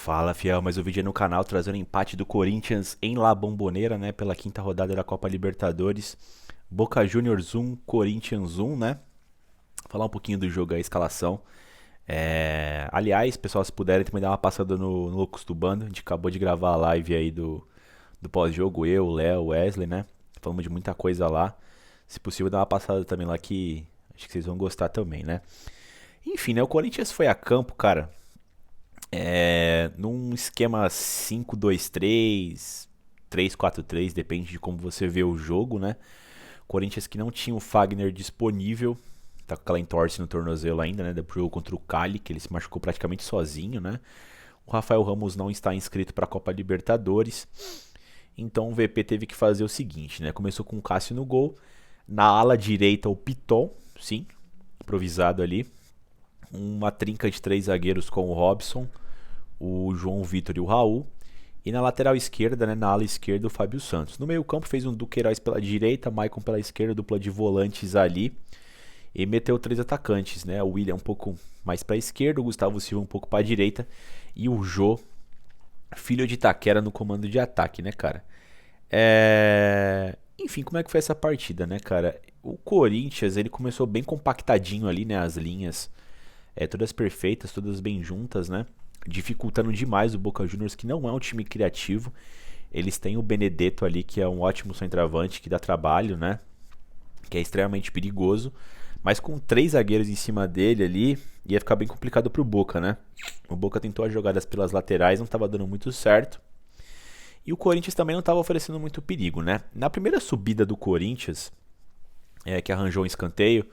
Fala, fiel, mais um vídeo aí no canal trazendo o empate do Corinthians em La Bombonera, né, pela quinta rodada da Copa Libertadores. Boca Juniors 1, Corinthians 1, né? Falar um pouquinho do jogo aí, a escalação. Aliás, pessoal, se puderem também dar uma passada no Loucos do Bando. A gente acabou de gravar a live aí do pós-jogo, eu, Léo, Wesley, né? Falamos de muita coisa lá. Se possível, dar uma passada também lá que acho que vocês vão gostar também, né? Enfim, né? O Corinthians foi a campo, cara, num esquema 5-2-3, 3-4-3, depende de como você vê o jogo, né? Corinthians que não tinha o Fagner disponível, tá com aquela entorse no tornozelo ainda, né? Do jogo contra o Cali, que ele se machucou praticamente sozinho, né? O Rafael Ramos não está inscrito para a Copa Libertadores, então o VP teve que fazer o seguinte, né? Começou com o Cássio no gol, na ala direita o Piton, sim, improvisado ali, uma trinca de três zagueiros com o Robson, o João Vitor e o Raul. E na lateral esquerda, né, na ala esquerda, o Fábio Santos. No meio campo fez um Duqueiroz pela direita, Maicon pela esquerda, dupla de volantes ali. E meteu três atacantes, né? O William um pouco mais para a esquerda, o Gustavo Silva um pouco para a direita. E o Jô, filho de Itaquera, no comando de ataque, né, cara? Enfim, como é que foi essa partida, né, cara? O Corinthians, ele começou bem compactadinho ali, né, as linhas. Todas perfeitas, todas bem juntas, né? Dificultando demais o Boca Juniors, que não é um time criativo. Eles têm o Benedetto ali, que é um ótimo centroavante, que dá trabalho, né? Que é extremamente perigoso. Mas com três zagueiros em cima dele ali, ia ficar bem complicado pro Boca, né? O Boca tentou as jogadas pelas laterais, não estava dando muito certo. E o Corinthians também não estava oferecendo muito perigo, né? Na primeira subida do Corinthians, que arranjou um escanteio,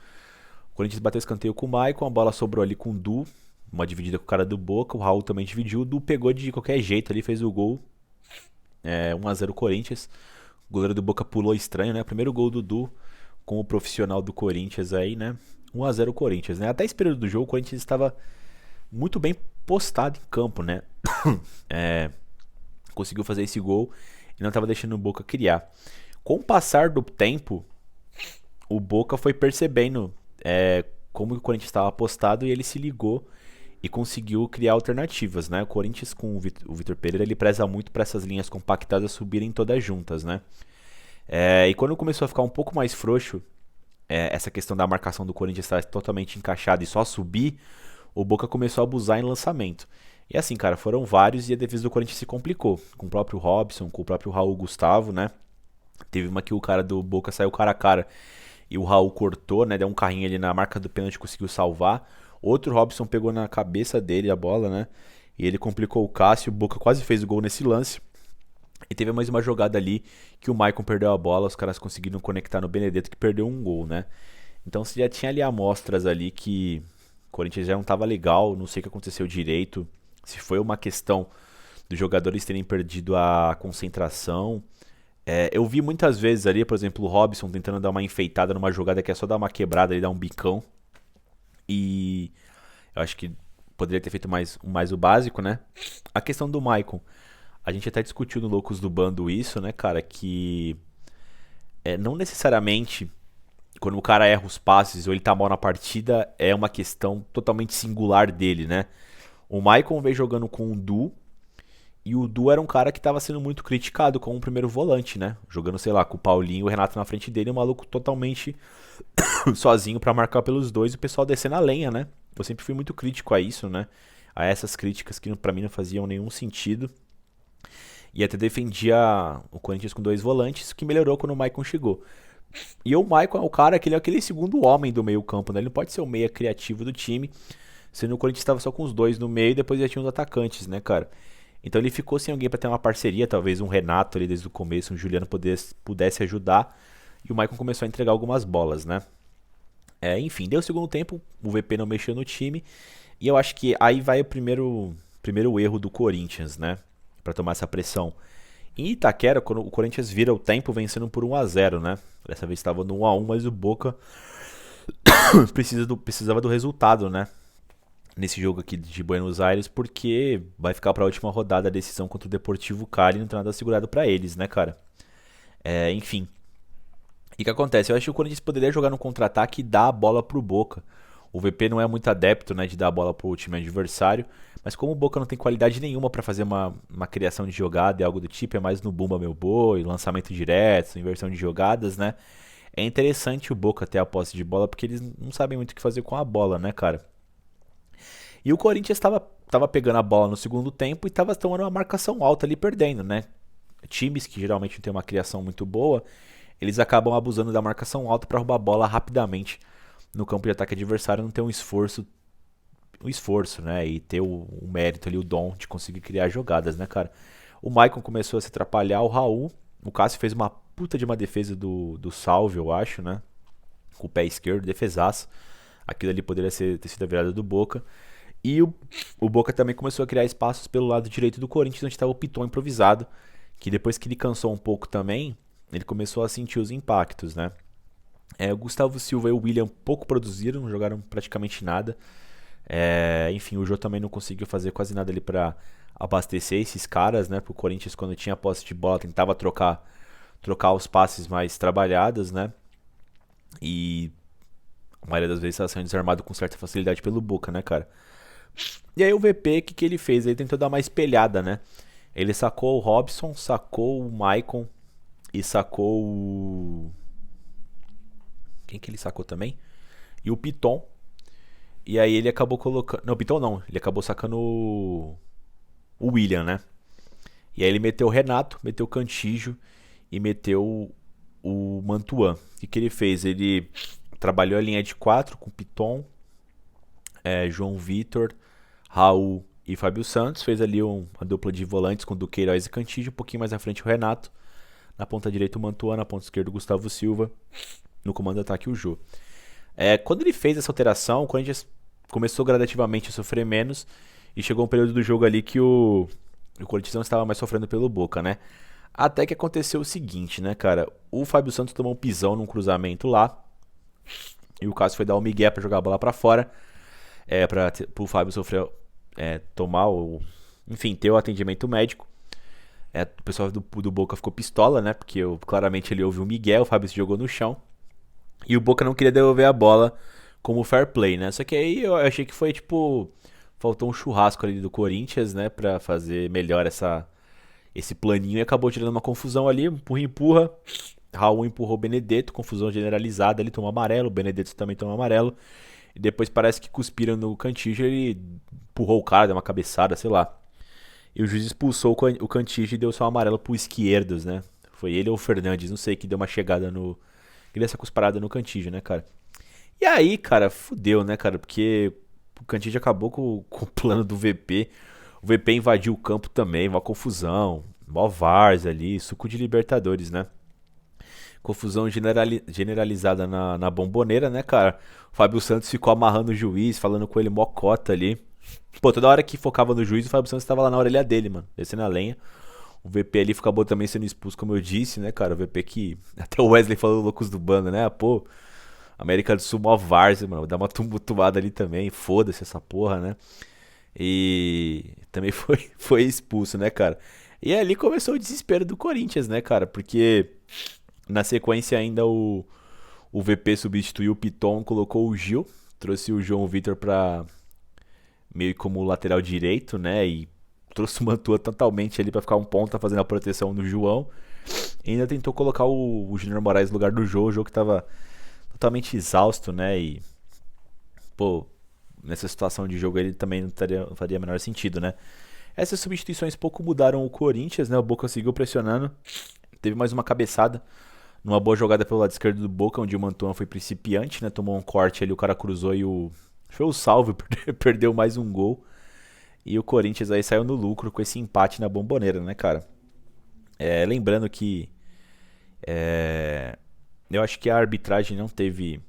o Corinthians bateu escanteio com o Maicon, a bola sobrou ali com o Du, uma dividida com o cara do Boca, o Raul também dividiu, o Du pegou de qualquer jeito ali, fez o gol, 1-0 Corinthians. O goleiro do Boca pulou estranho, né? Primeiro gol do Du com o profissional do Corinthians aí, né? 1-0 Corinthians, né? Até esse período do jogo, o Corinthians estava muito bem postado em campo, né? Conseguiu fazer esse gol e não estava deixando o Boca criar. Com o passar do tempo, o Boca foi percebendo como o Corinthians estava apostado e ele se ligou e conseguiu criar alternativas, né? O Corinthians com o Vitor Pereira, ele preza muito para essas linhas compactadas subirem todas juntas, né? E quando começou a ficar um pouco mais frouxo, essa questão da marcação do Corinthians estar totalmente encaixada e só subir, o Boca começou a abusar em lançamento. E assim, cara, foram vários e a defesa do Corinthians se complicou, com o próprio Robson, com o próprio Raul Gustavo, né? Teve uma que o cara do Boca saiu cara a cara e o Raul cortou, né? Deu um carrinho ali na marca do pênalti, conseguiu salvar. Outro Robson pegou na cabeça dele a bola, né? E ele complicou o Cássio. O Boca quase fez o gol nesse lance. E teve mais uma jogada ali que o Maicon perdeu a bola. Os caras conseguiram conectar no Benedetto, que perdeu um gol, né? Então você já tinha ali amostras ali que o Corinthians já não estava legal. Não sei o que aconteceu direito. Se foi uma questão dos jogadores terem perdido a concentração. Eu vi muitas vezes ali, por exemplo, o Robson tentando dar uma enfeitada numa jogada que é só dar uma quebrada e dar um bicão. E eu acho que poderia ter feito mais o básico, né? A questão do Maicon. A gente até discutiu no Loucos do Bando isso, né, cara? Que não necessariamente quando o cara erra os passes ou ele tá mal na partida é uma questão totalmente singular dele, né? O Maicon veio jogando com o Du. E o Du era um cara que estava sendo muito criticado como um primeiro volante, né? Jogando, sei lá, com o Paulinho e o Renato na frente dele, um maluco totalmente sozinho pra marcar pelos dois e o pessoal descendo a lenha, né? Eu sempre fui muito crítico a isso, né? A essas críticas que pra mim não faziam nenhum sentido. E até defendia o Corinthians com dois volantes, que melhorou quando o Maicon chegou. E o Maicon é o cara que ele é aquele segundo homem do meio campo, né? Ele não pode ser o meia criativo do time, sendo que o Corinthians estava só com os dois no meio e depois já tinha os atacantes, né, cara? Então ele ficou sem alguém para ter uma parceria, talvez um Renato ali desde o começo, um Juliano pudesse ajudar. E o Maicon começou a entregar algumas bolas, né? Enfim, deu o segundo tempo, o VP não mexeu no time. E eu acho que aí vai o primeiro erro do Corinthians, né? Para tomar essa pressão. Em Itaquera, quando o Corinthians vira o tempo vencendo por 1-0, né? Dessa vez estava no 1-1, mas o Boca precisava do resultado, né? Nesse jogo aqui de Buenos Aires, porque vai ficar para a última rodada a decisão contra o Deportivo Cali, não tem nada segurado para eles, né, cara? Enfim. E o que acontece? Eu acho que o Corinthians poderia jogar no contra-ataque e dar a bola pro Boca. O VP não é muito adepto, né, de dar a bola pro time adversário, mas como o Boca não tem qualidade nenhuma para fazer uma criação de jogada e algo do tipo, é mais no Bumba Meu Boi, lançamento direto, inversão de jogadas, né? É interessante o Boca ter a posse de bola porque eles não sabem muito o que fazer com a bola, né, cara? E o Corinthians tava pegando a bola no segundo tempo e tava tomando uma marcação alta ali perdendo, né? Times que geralmente não tem uma criação muito boa, eles acabam abusando da marcação alta para roubar a bola rapidamente no campo de ataque adversário, não ter um esforço, né? E ter o mérito ali, o dom de conseguir criar jogadas, né, cara? O Maicon começou a se atrapalhar, o Raul, o Cássio fez uma puta de uma defesa do Salve, eu acho, né? Com o pé esquerdo, defesaço. Aquilo ali poderia ter sido a virada do Boca. E o Boca também começou a criar espaços pelo lado direito do Corinthians, onde estava o Piton improvisado, que depois que ele cansou um pouco também, ele começou a sentir os impactos, né? O Gustavo Silva e o William pouco produziram, não jogaram praticamente nada. Enfim, o Jô também não conseguiu fazer quase nada ali para abastecer esses caras, né? Pro Corinthians, quando tinha posse de bola, tentava trocar os passes mais trabalhados, né? E a maioria das vezes estava sendo desarmado com certa facilidade pelo Boca, né, cara? E aí o VP, o que ele fez? Ele tentou dar uma espelhada, né? Ele sacou o Robson, sacou o Maicon e sacou o... Quem que ele sacou também? E o Piton. E aí ele acabou colocando... Não, o Piton não. Ele acabou sacando o William, né? E aí ele meteu o Renato, meteu o Cantígio e meteu o Mantuan. O que ele fez? Ele trabalhou a linha de 4 com Piton, João Vitor, Raul e Fábio Santos. Fez ali uma dupla de volantes com Duqueiroz e Cantígio. Um pouquinho mais à frente o Renato. Na ponta direita o Mantuan, na ponta esquerda o Gustavo Silva. No comando de ataque o Jô. Quando ele fez essa alteração, o Corinthians começou gradativamente a sofrer menos. E chegou um período do jogo ali que o Corinthians não estava mais sofrendo pelo Boca, né? Até que aconteceu o seguinte, né, cara? O Fábio Santos tomou um pisão num cruzamento lá. E o Cássio foi dar o migué pra jogar a bola pra fora. Pro Fábio sofrer, tomar o... Enfim, ter o atendimento médico. O pessoal do Boca ficou pistola, né? Porque claramente ele ouviu o migué, o Fábio se jogou no chão. E o Boca não queria devolver a bola como fair play, né? Só que aí eu achei que foi, tipo... Faltou um churrasco ali do Corinthians, né? Pra fazer melhor esse planinho. E acabou tirando uma confusão ali. Empurra. Raul empurrou o Benedetto. Confusão generalizada. Ele tomou amarelo. O Benedetto também tomou amarelo. E depois parece que cuspiram no Cantígio. Ele empurrou o cara, deu uma cabeçada, sei lá. E o juiz expulsou o Cantígio e deu só um amarelo pro Esquerdos, né? Foi ele ou o Fernandes, não sei, que deu uma chegada no... Que deu essa cusparada no Cantígio, né, cara? E aí, cara, fudeu, né, cara? Porque o Cantígio acabou com o plano do VP. O VP invadiu o campo também, uma confusão. Mó várzea ali, suco de Libertadores, né? Confusão generalizada na bomboneira, né, cara? O Fábio Santos ficou amarrando o juiz, falando com ele mocota ali. Pô, toda hora que focava no juiz, o Fábio Santos tava lá na orelha dele, mano, descendo a lenha. O VP ali acabou também sendo expulso, como eu disse, né, cara? O VP que até o Wesley falou loucos do bando, né? Pô, América do Sul, mó várzea, mano. Dá uma tumultuada ali também. Foda-se essa porra, né? E também foi expulso, né, cara? E ali começou o desespero do Corinthians, né, cara? Porque na sequência ainda o VP substituiu o Piton, colocou o Gil. Trouxe o João Vitor pra meio como lateral direito, né? E trouxe o Mantua totalmente ali pra ficar um ponta fazendo a proteção do João. E ainda tentou colocar o Júnior Moraes no lugar do Jô, o Jô que tava totalmente exausto, né? E, pô, nessa situação de jogo ele também não faria o menor sentido, né? Essas substituições pouco mudaram o Corinthians, né? O Boca seguiu pressionando. Teve mais uma cabeçada numa boa jogada pelo lado esquerdo do Boca, onde o Mantuan foi principiante, né? Tomou um corte ali, o cara cruzou e foi o salve, perdeu mais um gol. E o Corinthians aí saiu no lucro com esse empate na bomboneira, né, cara? Lembrando que eu acho que a arbitragem não teve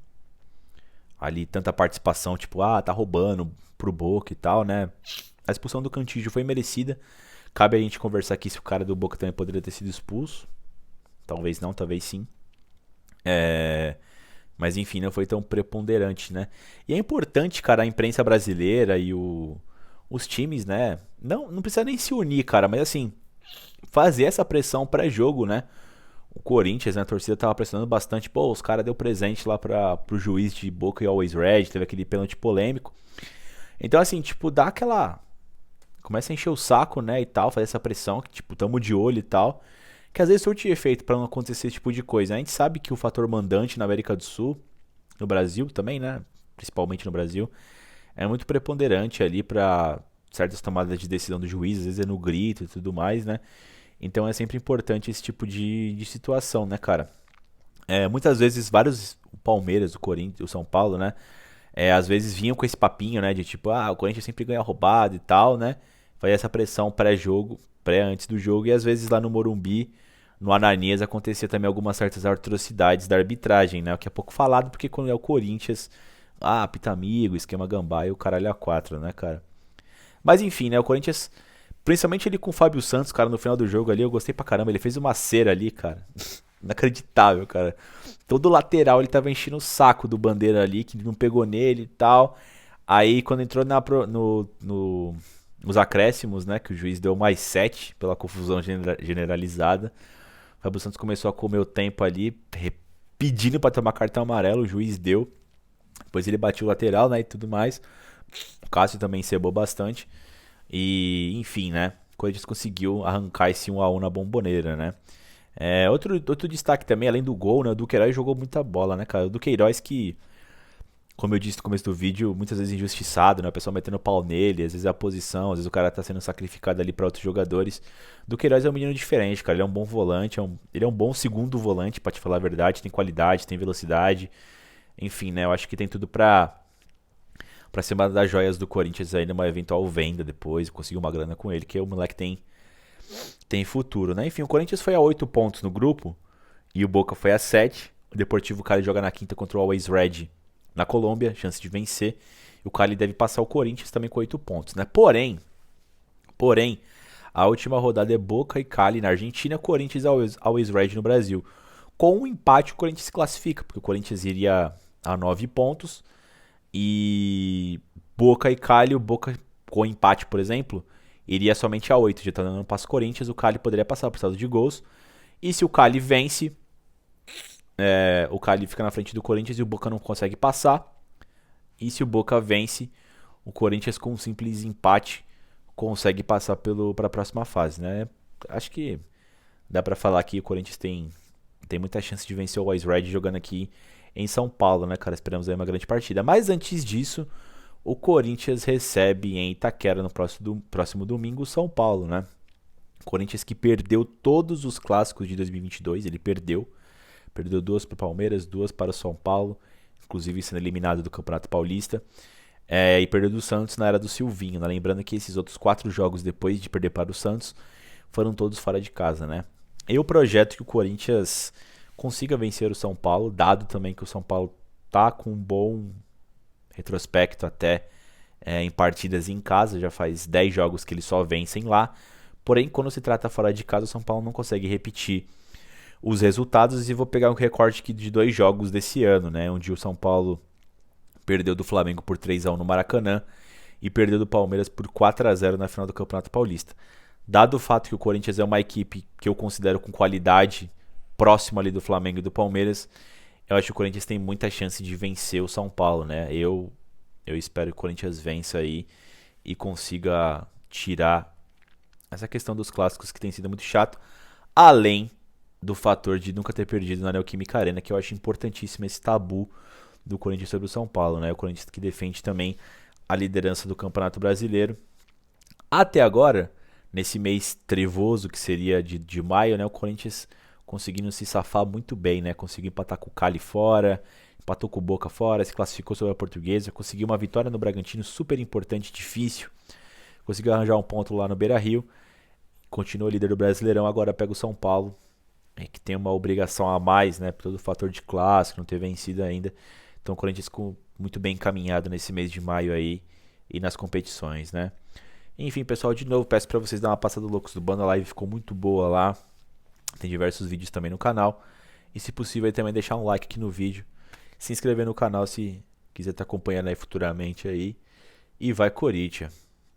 ali tanta participação, tipo, tá roubando pro Boca e tal, né? A expulsão do Cantígio foi merecida. Cabe a gente conversar aqui se o cara do Boca também poderia ter sido expulso. Talvez não, talvez sim. Mas enfim, não foi tão preponderante, né? E é importante, cara, a imprensa brasileira e os times, né? Não precisa nem se unir, cara, mas assim, fazer essa pressão pré-jogo, né? o Corinthians, né, a torcida tava pressionando bastante. Pô, os caras deu presente lá pro juiz de Boca e Always Red, teve aquele pênalti polêmico. Então, assim, tipo, dá aquela. Começa a encher o saco, né, e tal, fazer essa pressão, que, tipo, tamo de olho e tal. Que às vezes surte efeito pra não acontecer esse tipo de coisa. A gente sabe que o fator mandante na América do Sul, no Brasil também, né, principalmente no Brasil, é muito preponderante ali pra certas tomadas de decisão do juiz, às vezes é no grito e tudo mais, né. Então é sempre importante esse tipo de situação, né, cara? Muitas vezes, vários, o Palmeiras, o Corinthians, o São Paulo, né? Às vezes vinham com esse papinho, né? De tipo, o Corinthians sempre ganha roubado e tal, né? Fazia essa pressão pré-jogo, pré-antes do jogo. E às vezes lá no Morumbi, no Ananias, acontecia também algumas certas atrocidades da arbitragem, né? O que é pouco falado, porque quando é o Corinthians, apita amigo, esquema gambá e o caralho a quatro, né, cara? Mas enfim, né? O Corinthians, principalmente ele com o Fábio Santos, cara, no final do jogo ali, eu gostei pra caramba. Ele fez uma cera ali, cara. Inacreditável, cara. Todo lateral ele tava enchendo o saco do Bandeira ali, que não pegou nele e tal. Aí quando entrou nos acréscimos, né, que o juiz deu mais 7 pela confusão generalizada, o Fábio Santos começou a comer o tempo ali, pedindo pra tomar cartão amarelo, o juiz deu. Depois ele bateu o lateral, né, e tudo mais. O Cássio também cebou bastante. E, enfim, né, o Corinthians conseguiu arrancar esse 1 a 1 na Bomboneira, né. Outro destaque também, além do gol, né? O Duqueiroz jogou muita bola, né, cara? O Duqueiroz que, como eu disse no começo do vídeo, muitas vezes injustiçado, né? O pessoal metendo pau nele, às vezes é a posição, às vezes o cara tá sendo sacrificado ali pra outros jogadores. O Duqueiroz é um menino diferente, cara. Ele é um bom volante, ele é um bom segundo volante, pra te falar a verdade. Tem qualidade, tem velocidade. Enfim, né? Eu acho que tem tudo pra ser uma das joias do Corinthians aí numa eventual venda depois, conseguir uma grana com ele, que o moleque tem futuro, né? Enfim, o Corinthians foi a 8 pontos no grupo e o Boca foi a 7. O Deportivo Cali joga na quinta contra o Always Red na Colômbia, chance de vencer. E o Cali deve passar o Corinthians também com 8 pontos, né? Porém, a última rodada é Boca e Cali na Argentina, Corinthians e Always Red no Brasil. Com um empate o Corinthians se classifica, porque o Corinthians iria a 9 pontos e Boca e Cali, o Boca com empate, por exemplo, iria somente a 8, já tá dando um passo Corinthians, o Cali poderia passar por saldo de gols. E se o Cali vence, o Cali fica na frente do Corinthians e o Boca não consegue passar. E se o Boca vence, o Corinthians com um simples empate consegue passar para a próxima fase, né? Acho que dá pra falar que o Corinthians tem muita chance de vencer o Always Red jogando aqui em São Paulo, né, cara? Esperamos aí uma grande partida. Mas antes disso, o Corinthians recebe em Itaquera no próximo domingo o São Paulo, né? Corinthians que perdeu todos os clássicos de 2022, ele perdeu. Perdeu 2 para o Palmeiras, 2 para o São Paulo, inclusive sendo eliminado do Campeonato Paulista. E perdeu do Santos na era do Silvinho, né? Lembrando que esses outros 4 jogos depois de perder para o Santos foram todos fora de casa, né? Eu projeto que o Corinthians consiga vencer o São Paulo, dado também que o São Paulo tá com um bom retrospecto até em partidas em casa, já faz 10 jogos que eles só vencem lá. Porém, quando se trata fora de casa, o São Paulo não consegue repetir os resultados. E vou pegar um recorte aqui de 2 jogos desse ano, né? Onde o São Paulo perdeu do Flamengo por 3 a 1 no Maracanã e perdeu do Palmeiras por 4 a 0 na final do Campeonato Paulista. Dado o fato que o Corinthians é uma equipe que eu considero com qualidade próximo ali do Flamengo e do Palmeiras, eu acho que o Corinthians tem muita chance de vencer o São Paulo, né? Eu espero que o Corinthians vença aí e consiga tirar essa questão dos clássicos que tem sido muito chato, além do fator de nunca ter perdido na Neoquímica Arena, que eu acho importantíssimo esse tabu do Corinthians sobre o São Paulo, né? O Corinthians que defende também a liderança do Campeonato Brasileiro. Até agora, nesse mês trevoso que seria de maio, né? O Corinthians conseguindo se safar muito bem, né? Conseguiu empatar com o Cali fora, empatou com o Boca fora, se classificou sobre a Portuguesa, conseguiu uma vitória no Bragantino super importante, difícil. Conseguiu arranjar um ponto lá no Beira-Rio. Continua líder do Brasileirão, agora pega o São Paulo, que tem uma obrigação a mais, né? Por todo o fator de clássico, não ter vencido ainda. Então o Corinthians muito bem encaminhado nesse mês de maio aí e nas competições, né? Enfim, pessoal, de novo, peço para vocês dar uma passada no Loucos do Bando. A live ficou muito boa lá. Tem diversos vídeos também no canal. E se possível, aí, também deixar um like aqui no vídeo. Se inscrever no canal se quiser estar acompanhando aí futuramente aí. E vai Corinthians!